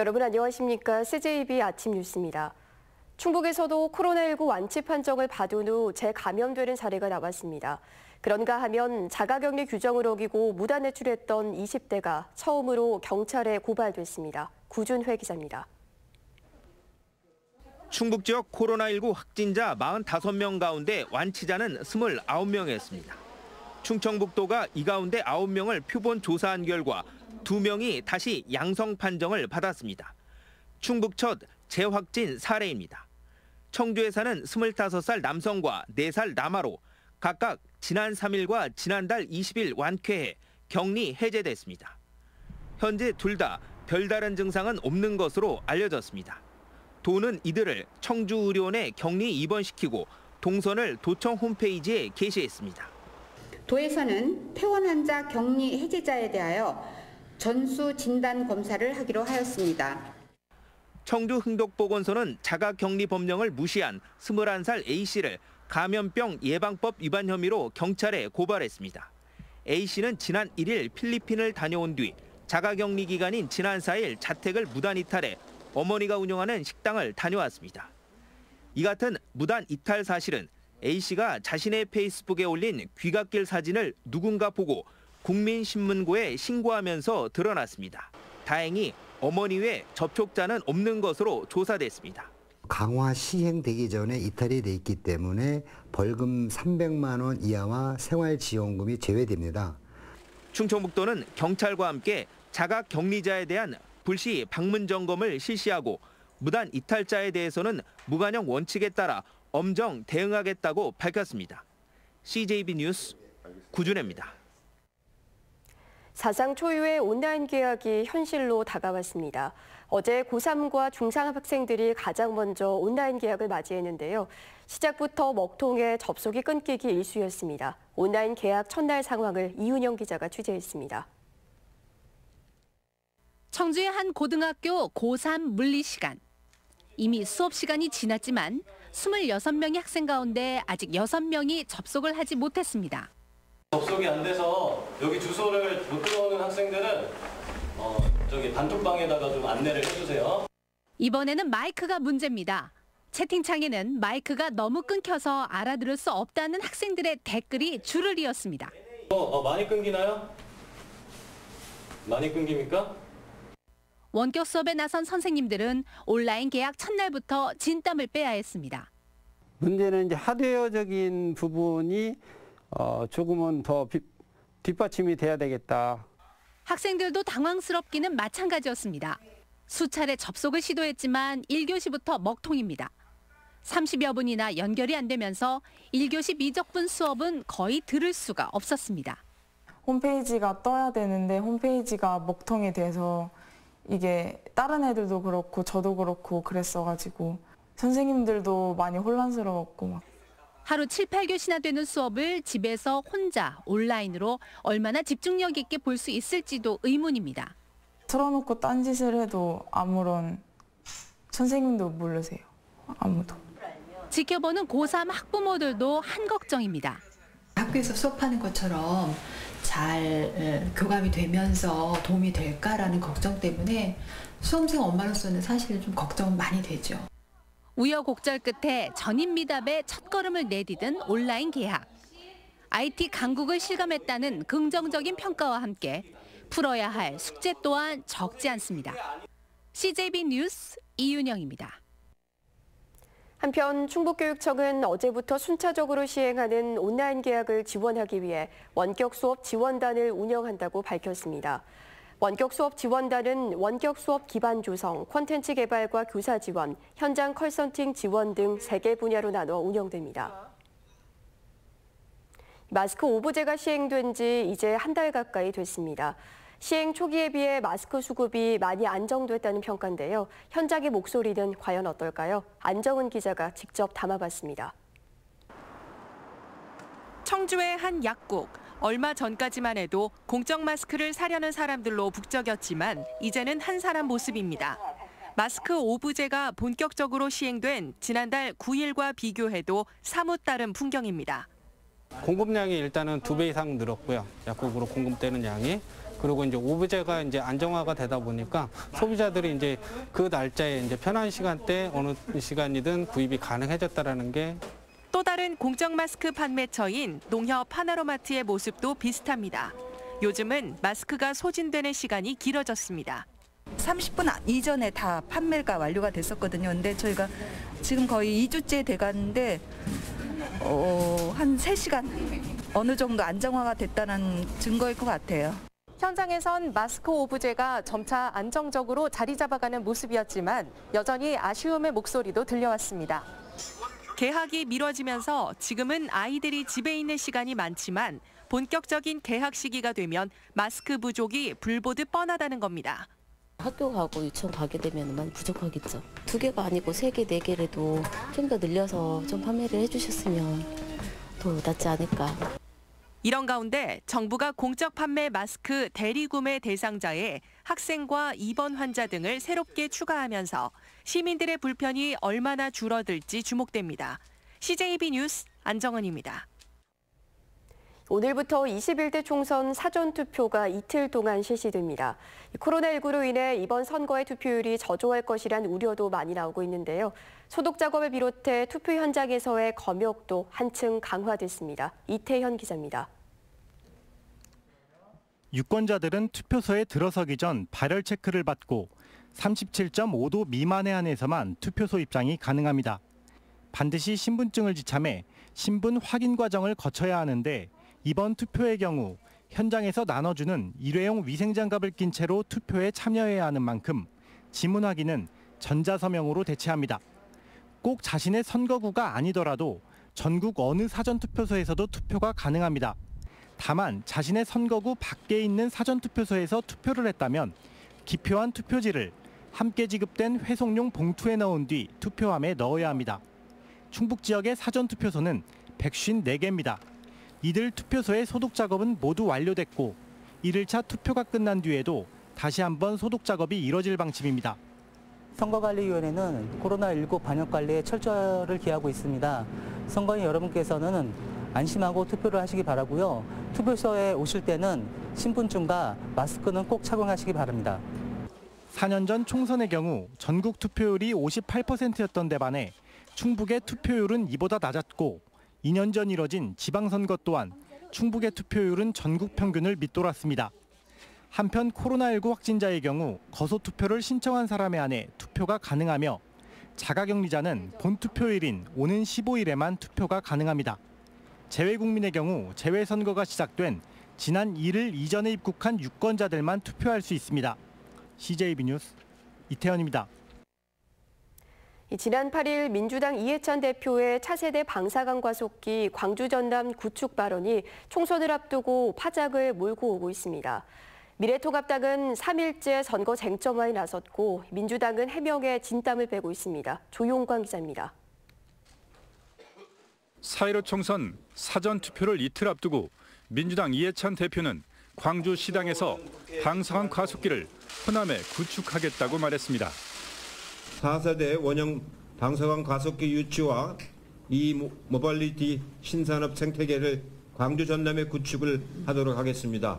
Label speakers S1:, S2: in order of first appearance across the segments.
S1: 여러분 안녕하십니까? CJB 아침 뉴스입니다. 충북에서도 코로나19 완치 판정을 받은 후 재감염되는 사례가 나왔습니다. 그런가 하면 자가격리 규정을 어기고 무단 외출했던 20대가 처음으로 경찰에 고발됐습니다. 구준회 기자입니다.
S2: 충북 지역 코로나19 확진자 45명 가운데 완치자는 29명이었습니다. 충청북도가 이 가운데 9명을 표본 조사한 결과 2명이 다시 양성 판정을 받았습니다. 충북 첫 재확진 사례입니다. 청주에 사는 25살 남성과 4살 남아로 각각 지난 3일과 지난달 20일 완쾌해 격리 해제됐습니다. 현재 둘 다 별다른 증상은 없는 것으로 알려졌습니다. 도는 이들을 청주의료원에 격리 입원시키고 동선을 도청 홈페이지에 게시했습니다.
S3: 도에서는 퇴원 환자 격리 해제자에 대하여 전수 진단 검사를 하기로 하였습니다.
S2: 청주 흥덕보건소는 자가격리 법령을 무시한 21살 A씨를 감염병 예방법 위반 혐의로 경찰에 고발했습니다. A씨는 지난 1일 필리핀을 다녀온 뒤 자가격리 기간인 지난 4일 자택을 무단 이탈해 어머니가 운영하는 식당을 다녀왔습니다. 이 같은 무단 이탈 사실은 A씨가 자신의 페이스북에 올린 귀갓길 사진을 누군가 보고 국민신문고에 신고하면서 드러났습니다. 다행히 어머니 외 접촉자는 없는 것으로 조사됐습니다.
S4: 강화 시행되기 전에 이탈이 돼 있기 때문에 벌금 300만 원 이하와 생활지원금이 제외됩니다.
S2: 충청북도는 경찰과 함께 자가격리자에 대한 불시 방문 점검을 실시하고 무단 이탈자에 대해서는 무관용 원칙에 따라 엄정 대응하겠다고 밝혔습니다. CJB 뉴스 구준혜입니다.
S1: 사상 초유의 온라인 계약이 현실로 다가왔습니다. 어제 고3과 중3 학생들이 가장 먼저 온라인 계약을 맞이했는데요. 시작부터 먹통에 접속이 끊기기 일쑤였습니다. 온라인 계약 첫날 상황을 이윤영 기자가 취재했습니다.
S5: 청주의 한 고등학교 고3 물리 시간. 이미 수업 시간이 지났지만 26명의 학생 가운데 아직 6명이 접속을 하지 못했습니다.
S6: 접속이 안 돼서 여기 주소를 못 들어오는 학생들은 저기 단톡방에다가 좀 안내를 해주세요. 이번에는
S5: 마이크가 문제입니다. 채팅창에는 마이크가 너무 끊겨서 알아들을 수 없다는 학생들의 댓글이 줄을 이었습니다.
S6: 많이 끊기나요? 많이 끊깁니까?
S5: 원격 수업에 나선 선생님들은 온라인 계약 첫날부터 진땀을 빼야 했습니다.
S7: 문제는 이제 하드웨어적인 부분이 조금은 더 뒷받침이 돼야 되겠다.
S5: 학생들도 당황스럽기는 마찬가지였습니다. 수차례 접속을 시도했지만 1교시부터 먹통입니다. 30여 분이나 연결이 안 되면서 1교시 미적분 수업은 거의 들을 수가 없었습니다.
S8: 홈페이지가 떠야 되는데 홈페이지가 먹통이 돼서 이게 다른 애들도 그렇고 저도 그렇고 그랬어가지고 선생님들도 많이 혼란스러웠고 막.
S5: 하루 7, 8교시나 되는 수업을 집에서 혼자 온라인으로 얼마나 집중력 있게 볼 수 있을지도 의문입니다.
S8: 틀어놓고 딴짓을 해도 아무런 선생님도 모르세요. 아무도.
S5: 지켜보는 고3 학부모들도 한 걱정입니다.
S9: 학교에서 수업하는 것처럼 잘 교감이 되면서 도움이 될까라는 걱정 때문에 수험생 엄마로서는 사실 좀 걱정 많이 되죠.
S5: 우여곡절 끝에 전인미답의 첫걸음을 내디딘 온라인 계약. IT 강국을 실감했다는 긍정적인 평가와 함께 풀어야 할 숙제 또한 적지 않습니다. CJB 뉴스 이윤영입니다.
S1: 한편 충북교육청은 어제부터 순차적으로 시행하는 온라인 계약을 지원하기 위해 원격 수업 지원단을 운영한다고 밝혔습니다. 원격 수업 지원단은 원격 수업 기반 조성, 콘텐츠 개발과 교사 지원, 현장 컨설팅 지원 등 3개 분야로 나눠 운영됩니다. 마스크 오부제가 시행된 지 이제 한 달 가까이 됐습니다. 시행 초기에 비해 마스크 수급이 많이 안정됐다는 평가인데요. 현장의 목소리는 과연 어떨까요? 안정은 기자가 직접 담아봤습니다.
S10: 청주의 한 약국. 얼마 전까지만 해도 공적 마스크를 사려는 사람들로 북적였지만 이제는 한 사람 모습입니다. 마스크 오부제가 본격적으로 시행된 지난달 9일과 비교해도 사뭇 다른 풍경입니다.
S7: 공급량이 일단은 2배 이상 늘었고요. 약국으로 공급되는 양이. 그리고 이제 오브제가 이제 안정화가 되다 보니까 소비자들이 이제 그 날짜에 이제 편한 시간대 어느 시간이든 구입이 가능해졌다라는 게.
S10: 또 다른 공적 마스크 판매처인 농협 하나로마트의 모습도 비슷합니다. 요즘은 마스크가 소진되는 시간이 길어졌습니다.
S11: 30분 이전에 다 판매가 완료가 됐었거든요. 근데 저희가 지금 거의 2주째 돼가는데 한 3시간 어느 정도 안정화가 됐다는 증거일 것 같아요.
S10: 현장에선 마스크 오브제가 점차 안정적으로 자리 잡아가는 모습이었지만 여전히 아쉬움의 목소리도 들려왔습니다. 개학이 미뤄지면서 지금은 아이들이 집에 있는 시간이 많지만 본격적인 개학 시기가 되면 마스크 부족이 불보듯 뻔하다는 겁니다.
S12: 학교 가고 유치원 가게 되면 많이 부족하겠죠. 2개가 아니고 3개, 4개라도 좀 더 늘려서 좀 판매를 해주셨으면 더 낫지 않을까.
S10: 이런 가운데 정부가 공적 판매 마스크 대리 구매 대상자에 학생과 입원 환자 등을 새롭게 추가하면서 시민들의 불편이 얼마나 줄어들지 주목됩니다. CJB 뉴스 안정은입니다.
S1: 오늘부터 21대 총선 사전투표가 이틀 동안 실시됩니다. 코로나19로 인해 이번 선거의 투표율이 저조할 것이란 우려도 많이 나오고 있는데요. 소독 작업을 비롯해 투표 현장에서의 검역도 한층 강화됐습니다. 이태현 기자입니다.
S13: 유권자들은 투표소에 들어서기 전 발열 체크를 받고 37.5도 미만에 한해서만 투표소 입장이 가능합니다. 반드시 신분증을 지참해 신분 확인 과정을 거쳐야 하는데 이번 투표의 경우 현장에서 나눠주는 일회용 위생장갑을 낀 채로 투표에 참여해야 하는 만큼 지문 확인은 전자서명으로 대체합니다. 꼭 자신의 선거구가 아니더라도 전국 어느 사전투표소에서도 투표가 가능합니다. 다만 자신의 선거구 밖에 있는 사전투표소에서 투표를 했다면 기표한 투표지를 함께 지급된 회송용 봉투에 넣은 뒤 투표함에 넣어야 합니다. 충북 지역의 사전투표소는 154개입니다. 이들 투표소의 소독 작업은 모두 완료됐고 1일차 투표가 끝난 뒤에도 다시 한번 소독 작업이 이뤄질 방침입니다.
S14: 선거관리위원회는 코로나19 방역 관리에 철저를 기하고 있습니다. 선거인 여러분께서는 안심하고 투표를 하시기 바라고요. 투표소에 오실 때는 신분증과 마스크는 꼭 착용하시기 바랍니다.
S13: 4년 전 총선의 경우 전국 투표율이 58%였던 데 반해 충북의 투표율은 이보다 낮았고 2년 전 이뤄진 지방선거 또한 충북의 투표율은 전국 평균을 밑돌았습니다. 한편 코로나19 확진자의 경우 거소투표를 신청한 사람에 한해 투표가 가능하며 자가격리자는 본투표일인 오는 15일에만 투표가 가능합니다. 재외국민의 경우 재외선거가 시작된 지난 1일 이전에 입국한 유권자들만 투표할 수 있습니다. CJB 뉴스 이태현입니다.
S1: 지난 8일 민주당 이해찬 대표의 차세대 방사강 과속기 광주 전남 구축 발언이 총선을 앞두고 파장을 몰고 오고 있습니다. 미래통합당은 3일째 선거 쟁점화에 나섰고 민주당은 해명에 진땀을 빼고 있습니다. 조용광 기자입니다.
S15: 4.15 총선 사전투표를 이틀 앞두고 민주당 이해찬 대표는 광주 시당에서 방사강 과속기를 호남에 구축하겠다고 말했습니다.
S16: 4세대 원형 방사강 과속기 유치와 모빌리티 신산업 생태계를 광주 전남에 구축을 하도록 하겠습니다.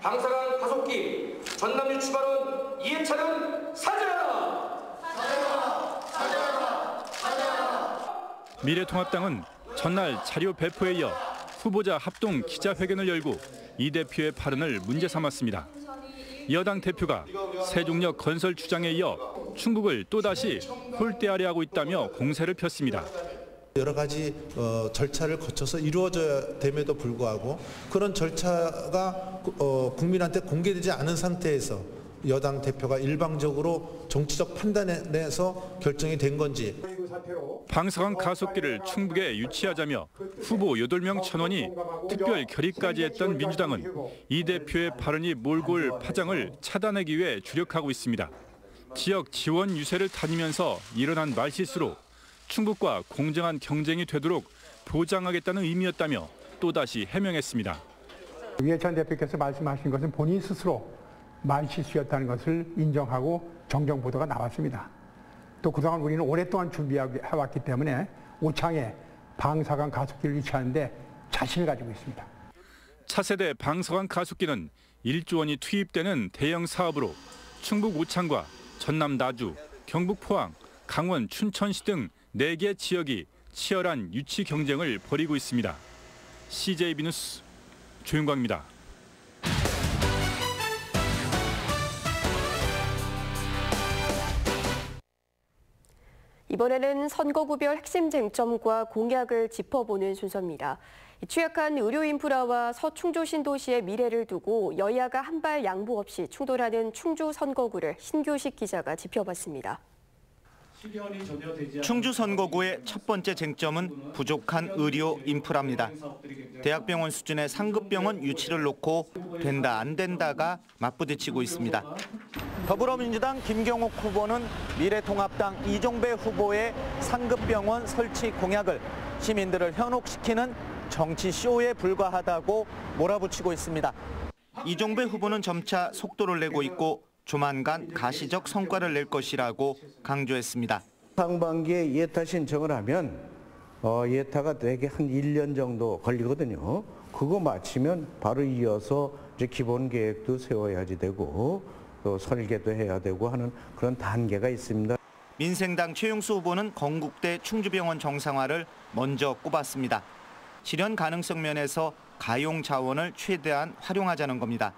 S17: 방사강 과속기 전남 유치 발언 이해찬은 사죄하라! 사죄하라! 사죄하라! 사죄하라!
S15: 미래통합당은 전날 자료 배포에 이어 후보자 합동 기자회견을 열고 이 대표의 발언을 문제 삼았습니다. 여당 대표가 세종역 건설 주장에 이어 충북을 또다시 홀대하려 하고 있다며 공세를 폈습니다.
S18: 여러 가지 절차를 거쳐서 이루어져야 됨에도 불구하고 그런 절차가 국민한테 공개되지 않은 상태에서 여당 대표가 일방적으로 정치적 판단에 내서 결정이 된 건지.
S15: 방사강 가속기를 충북에 유치하자며 후보 8명 천원이 특별 결의까지 했던 민주당은 이 대표의 발언이 몰고 올 파장을 차단하기 위해 주력하고 있습니다. 지역 지원 유세를 다니면서 일어난 말실수로 충북과 공정한 경쟁이 되도록 보장하겠다는 의미였다며 또다시 해명했습니다.
S19: 이해찬 대표께서 말씀하신 것은 본인 스스로 말실수였다는 것을 인정하고 정정 보도가 나왔습니다. 또 그동안 우리는 오랫동안 준비해왔기 때문에 오창에 방사강 가속기를 유치하는데 자신을 가지고 있습니다.
S15: 차세대 방사강 가속기는 1조 원이 투입되는 대형 사업으로 충북 오창과 전남 나주, 경북 포항, 강원 춘천시 등 4개 지역이 치열한 유치 경쟁을 벌이고 있습니다. CJB 뉴스 조윤광입니다.
S1: 이번에는 선거구별 핵심 쟁점과 공약을 짚어보는 순서입니다. 취약한 의료 인프라와 서충주 신도시의 미래를 두고 여야가 한발 양보 없이 충돌하는 충주 선거구를 신규식 기자가 짚어봤습니다.
S20: 충주 선거구의 첫 번째 쟁점은 부족한 의료 인프라입니다. 대학병원 수준의 상급병원 유치를 놓고 된다 안 된다가 맞부딪히고 있습니다. 더불어민주당 김경욱 후보는 미래통합당 이종배 후보의 상급병원 설치 공약을 시민들을 현혹시키는 정치쇼에 불과하다고 몰아붙이고 있습니다. 이종배 후보는 점차 속도를 내고 있고 조만간 가시적 성과를 낼 것이라고 강조했습니다.
S21: 상반기에 예타 신청을 하면 예타가 되게 한 1년 정도 걸리거든요. 그거 마치면 바로 이어서 이제 기본 계획도 세워야지 되고 또 설계도 해야 되고 하는 그런 단계가 있습니다.
S20: 민생당 최용수 후보는 건국대 충주병원 정상화를 먼저 꼽았습니다. 실현 가능성 면에서 가용 자원을 최대한 활용하자는 겁니다.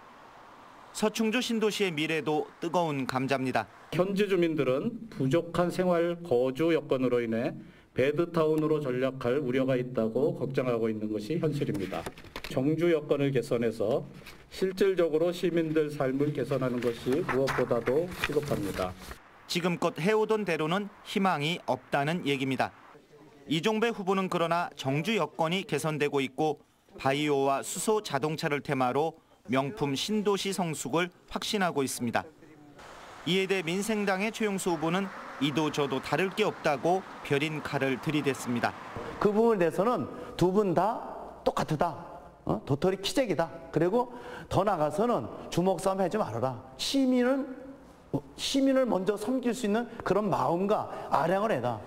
S20: 서충주 신도시의 미래도 뜨거운 감자입니다.
S22: 현지 주민들은 부족한 생활 거주 여건으로 인해 배드타운으로 전락할 우려가 있다고 걱정하고 있는 것이 현실입니다. 정주 여건을 개선해서 실질적으로 시민들 삶을 개선하는 것이 무엇보다도 시급합니다.
S20: 지금껏 해오던 대로는 희망이 없다는 얘기입니다. 이종배 후보는 그러나 정주 여건이 개선되고 있고 바이오와 수소 자동차를 테마로 명품 신도시 성숙을 확신하고 있습니다. 이에 대해 민생당의 최용수 후보는 이도 저도 다를 게 없다고 벼린 칼을 들이댔습니다.
S21: 그 부분에 대해서는 두 분 다 똑같다. 도토리 키재기다. 그리고 더 나가서는 주먹 싸움 하지 말아라. 시민을 먼저 섬길 수 있는 그런 마음과 아량을 해라.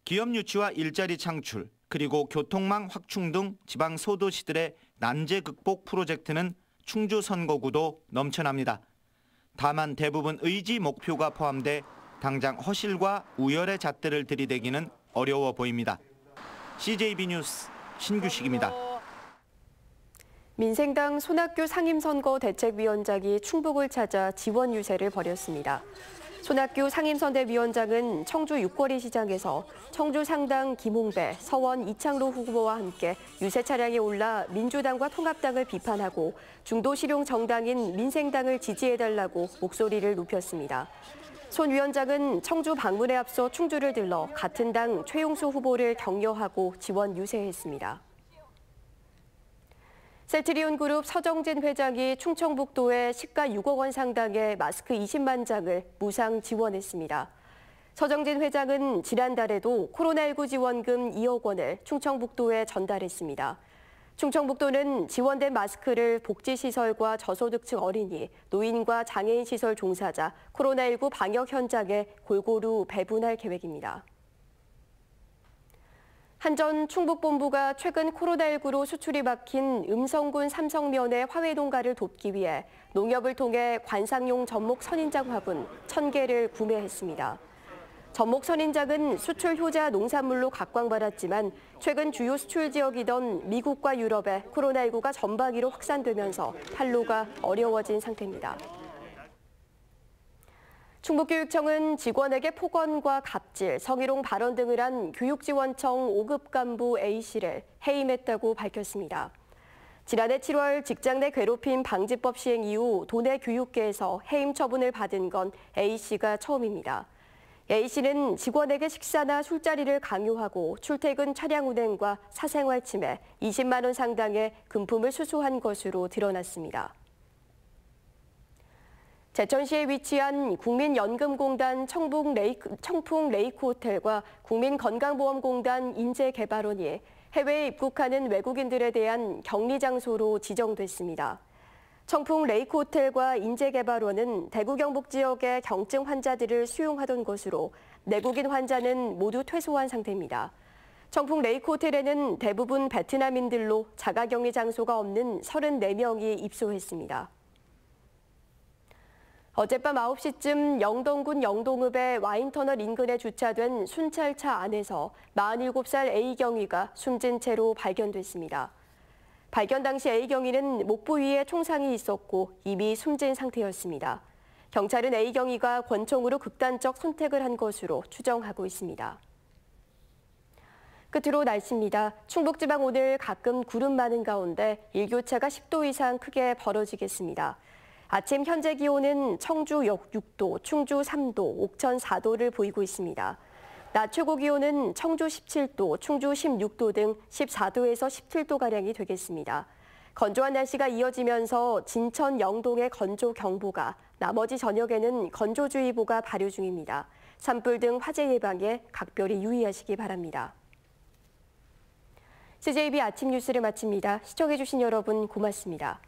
S20: 기업 유치와 일자리 창출, 그리고 교통망 확충 등 지방 소도시들의 난제 극복 프로젝트는 충주 선거구도 넘쳐납니다. 다만 대부분 의지 목표가 포함돼 당장 허실과 우열의 잣대를 들이대기는 어려워 보입니다. CJB 뉴스 신규식입니다.
S1: 민생당 손학규 상임선거대책위원장이 충북을 찾아 지원 유세를 벌였습니다. 손학규 상임선대위원장은 청주 육거리 시장에서 청주 상당 김홍배, 서원 이창로 후보와 함께 유세 차량에 올라 민주당과 통합당을 비판하고 중도 실용 정당인 민생당을 지지해달라고 목소리를 높였습니다. 손 위원장은 청주 방문에 앞서 충주를 들러 같은 당 최용수 후보를 격려하고 지원 유세했습니다. 셀트리온 그룹 서정진 회장이 충청북도에 시가 6억 원 상당의 마스크 20만 장을 무상 지원했습니다. 서정진 회장은 지난달에도 코로나19 지원금 2억 원을 충청북도에 전달했습니다. 충청북도는 지원된 마스크를 복지시설과 저소득층 어린이, 노인과 장애인 시설 종사자, 코로나19 방역 현장에 골고루 배분할 계획입니다. 한전 충북본부가 최근 코로나19로 수출이 막힌 음성군 삼성면의 화훼 농가를 돕기 위해 농협을 통해 관상용 전목 선인장 화분 1,000개를 구매했습니다. 전목 선인장은 수출 효자 농산물로 각광받았지만 최근 주요 수출 지역이던 미국과 유럽에 코로나19가 전방위로 확산되면서 판로가 어려워진 상태입니다. 충북교육청은 직원에게 폭언과 갑질, 성희롱 발언 등을 한 교육지원청 5급 간부 A씨를 해임했다고 밝혔습니다. 지난해 7월 직장 내 괴롭힘 방지법 시행 이후 도내 교육계에서 해임 처분을 받은 건 A씨가 처음입니다. A씨는 직원에게 식사나 술자리를 강요하고 출퇴근 차량 운행과 사생활 침해, 20만 원 상당의 금품을 수수한 것으로 드러났습니다. 제천시에 위치한 국민연금공단 청풍 레이크 호텔과 국민건강보험공단 인재개발원이 해외에 입국하는 외국인들에 대한 격리 장소로 지정됐습니다. 청풍 레이크 호텔과 인재개발원은 대구 경북 지역의 경증 환자들을 수용하던 곳으로 내국인 환자는 모두 퇴소한 상태입니다. 청풍 레이크 호텔에는 대부분 베트남인들로 자가격리 장소가 없는 34명이 입소했습니다. 어젯밤 9시쯤 영동군 영동읍의 와인터널 인근에 주차된 순찰차 안에서 47살 A경위가 숨진 채로 발견됐습니다. 발견 당시 A경위는 목부 위에 총상이 있었고 이미 숨진 상태였습니다. 경찰은 A경위가 권총으로 극단적 선택을 한 것으로 추정하고 있습니다. 끝으로 날씨입니다. 충북지방 오늘 가끔 구름 많은 가운데 일교차가 10도 이상 크게 벌어지겠습니다. 아침 현재 기온은 청주 6도, 충주 3도, 옥천 4도를 보이고 있습니다. 낮 최고 기온은 청주 17도, 충주 16도 등 14도에서 17도가량이 되겠습니다. 건조한 날씨가 이어지면서 진천, 영동의 건조경보가, 나머지 전역에는 건조주의보가 발효 중입니다. 산불 등 화재 예방에 각별히 유의하시기 바랍니다. CJB 아침 뉴스를 마칩니다. 시청해주신 여러분 고맙습니다.